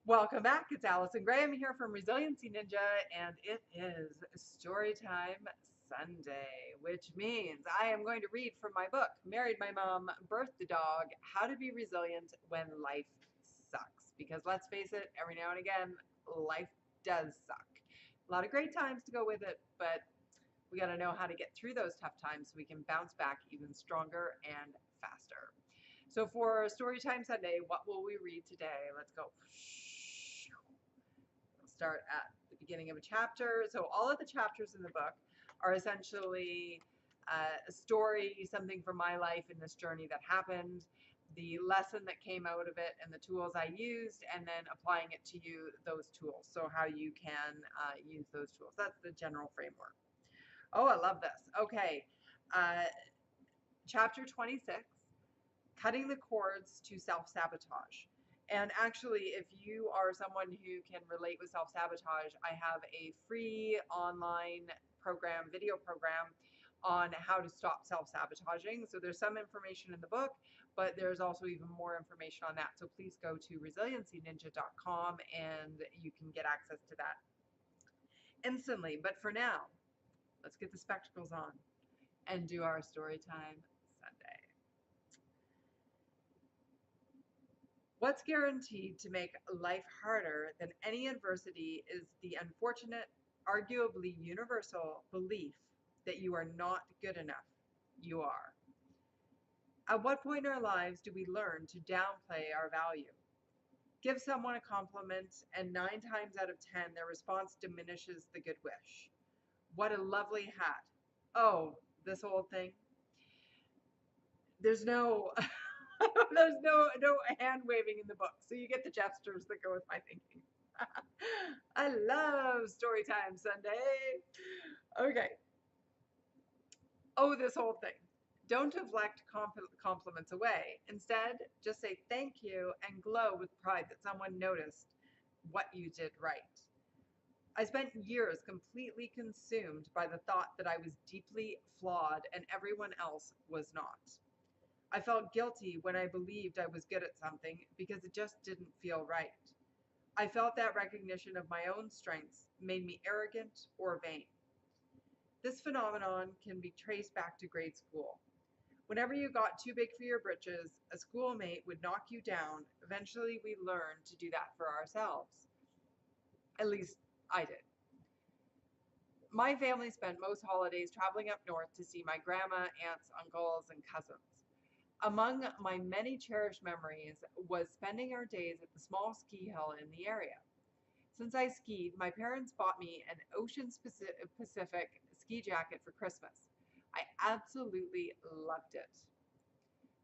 Welcome back. It's Allison Graham here from Resiliency Ninja, and it is Storytime Sunday, which means I am going to read from my book, Married My Mom, Birthed the Dog, How to Be Resilient When Life Sucks. Because let's face it, every now and again, life does suck. A lot of great times to go with it, but we got to know how to get through those tough times so we can bounce back even stronger and faster. So for Storytime Sunday, what will we read today? Let's go. We'll start at the beginning of a chapter. So all of the chapters in the book are essentially a story, something from my life in this journey that happened, the lesson that came out of it, and the tools I used, and then applying it to you, those tools. So how you can use those tools. That's the general framework. Oh, I love this. Okay. Uh, Chapter 26, Cutting the Cords to Self-Sabotage. And actually, if you are someone who can relate with self-sabotage, I have a free online program, video program on how to stop self-sabotaging. So there's some information in the book, but there's also even more information on that. So please go to resiliencyninja.com and you can get access to that instantly. But for now, let's get the spectacles on and do our story time Sunday. What's guaranteed to make life harder than any adversity is the unfortunate, arguably universal belief that you are not good enough. You are. At what point in our lives do we learn to downplay our value? Give someone a compliment, and 9 times out of 10, their response diminishes the good wish. What a lovely hat. Oh, this old thing. There's no there's no hand waving in the book, so you get the gestures that go with my thinking. I love Storytime Sunday. Okay. Oh, this whole thing. Don't deflect compliments away. Instead, just say thank you and glow with pride that someone noticed what you did right. I spent years completely consumed by the thought that I was deeply flawed and everyone else was not. I felt guilty when I believed I was good at something because it just didn't feel right. I felt that recognition of my own strengths made me arrogant or vain. This phenomenon can be traced back to grade school. Whenever you got too big for your britches, a schoolmate would knock you down. Eventually, we learned to do that for ourselves. At least I did. My family spent most holidays traveling up north to see my grandma, aunts, uncles, and cousins. Among my many cherished memories was spending our days at the small ski hill in the area. Since I skied, my parents bought me an Ocean Pacific ski jacket for Christmas. I absolutely loved it.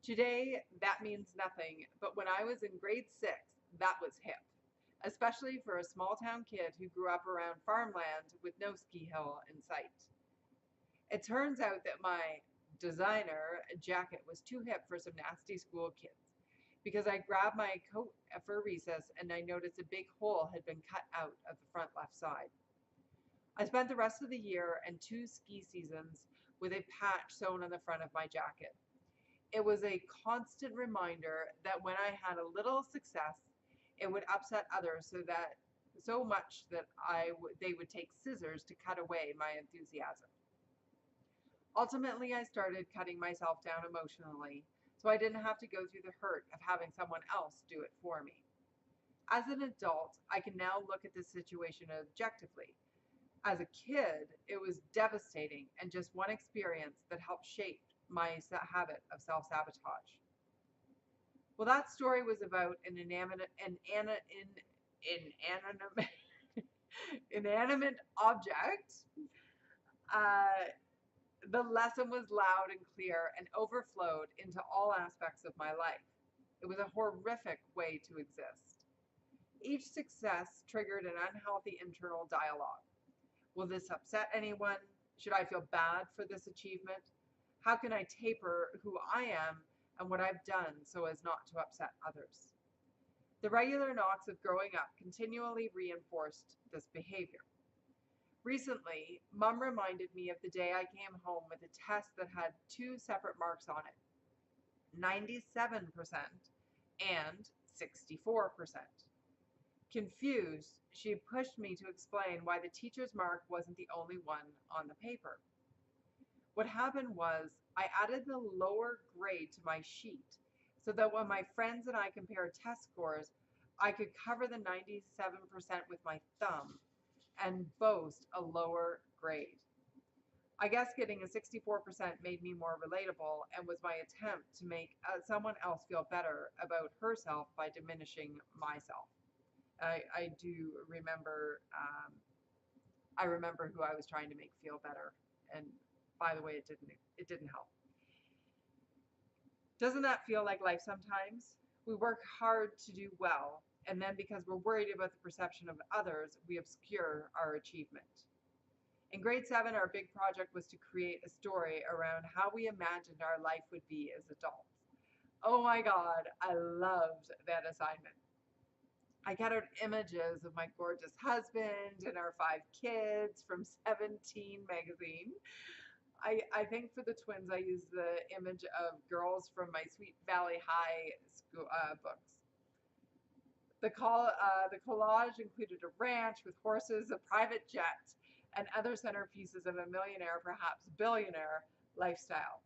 Today, that means nothing, but when I was in grade 6, that was hip, especially for a small town kid who grew up around farmland with no ski hill in sight. It turns out that my designer jacket was too hip for some nasty school kids because I grabbed my coat for recess and I noticed a big hole had been cut out of the front left side. I spent the rest of the year and 2 ski seasons with a patch sewn on the front of my jacket. It was a constant reminder that when I had a little success, it would upset others so much that they would take scissors to cut away my enthusiasm. Ultimately, I started cutting myself down emotionally so I didn't have to go through the hurt of having someone else do it for me. As an adult, I can now look at this situation objectively. As a kid, it was devastating and just one experience that helped shape my habit of self sabotage. Well, that story was about inanimate, inanimate object. Uh, the lesson was loud and clear and overflowed into all aspects of my life. It was a horrific way to exist. Each success triggered an unhealthy internal dialogue. Will this upset anyone? Should I feel bad for this achievement? How can I taper who I am and what I've done so as not to upset others? The regular knocks of growing up continually reinforced this behavior. Recently, Mum reminded me of the day I came home with a test that had 2 separate marks on it, 97% and 64%. Confused, she pushed me to explain why the teacher's mark wasn't the only one on the paper. What happened was I added the lower grade to my sheet so that when my friends and I compared test scores, I could cover the 97% with my thumb and boast a lower grade. I guess getting a 64% made me more relatable and was my attempt to make someone else feel better about herself by diminishing myself. I do remember, I remember who I was trying to make feel better. And by the way, it didn't help. Doesn't that feel like life sometimes? We work hard to do well, and then because we're worried about the perception of others, we obscure our achievement. In grade 7, our big project was to create a story around how we imagined our life would be as adults. Oh my God, I loved that assignment. I gathered images of my gorgeous husband and our 5 kids from 17 magazine. I think for the twins, I used the image of girls from my Sweet Valley High school books. The collage included a ranch with horses, a private jet, and other centerpieces of a millionaire, perhaps billionaire, lifestyle.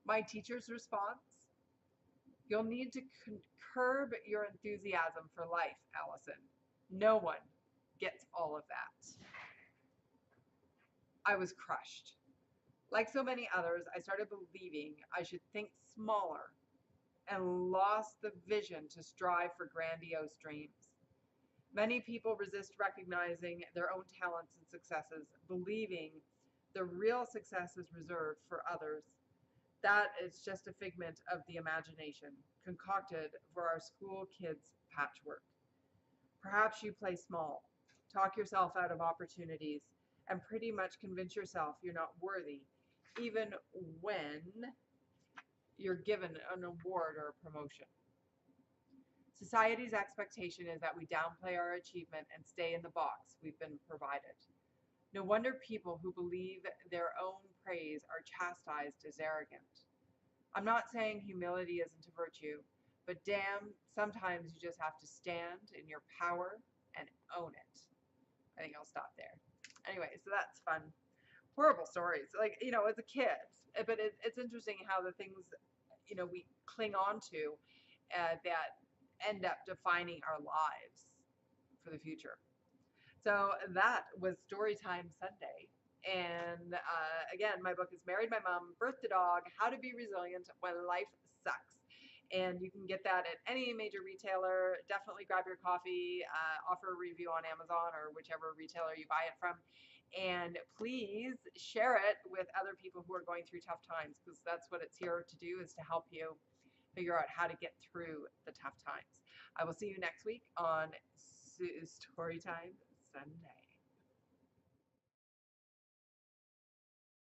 My teacher's response: you'll need to curb your enthusiasm for life, Allison. No one gets all of that. I was crushed. Like so many others, I started believing I should think smaller and lost the vision to strive for grandiose dreams. Many people resist recognizing their own talents and successes, believing the real success is reserved for others. That is just a figment of the imagination, concocted for our school kids' patchwork. Perhaps you play small, talk yourself out of opportunities, and pretty much convince yourself you're not worthy, even when you're given an award or a promotion. Society's expectation is that we downplay our achievement and stay in the box we've been provided. No wonder people who believe their own praise are chastised as arrogant. I'm not saying humility isn't a virtue, but damn, sometimes you just have to stand in your power and own it. I think I'll stop there. Anyway, so that's fun. Horrible stories, like, as a kid. But it's interesting how the things, we cling on to that end up defining our lives for the future. So that was Storytime Sunday. And again, my book is Married My Mom, Birthed a Dog, How to Be Resilient When Life Sucks. And you can get that at any major retailer. Definitely grab your copy, offer a review on Amazon or whichever retailer you buy it from. And please share it with other people who are going through tough times, because that's what it's here to do, is to help you figure out how to get through the tough times. I will see you next week on Storytime Sunday.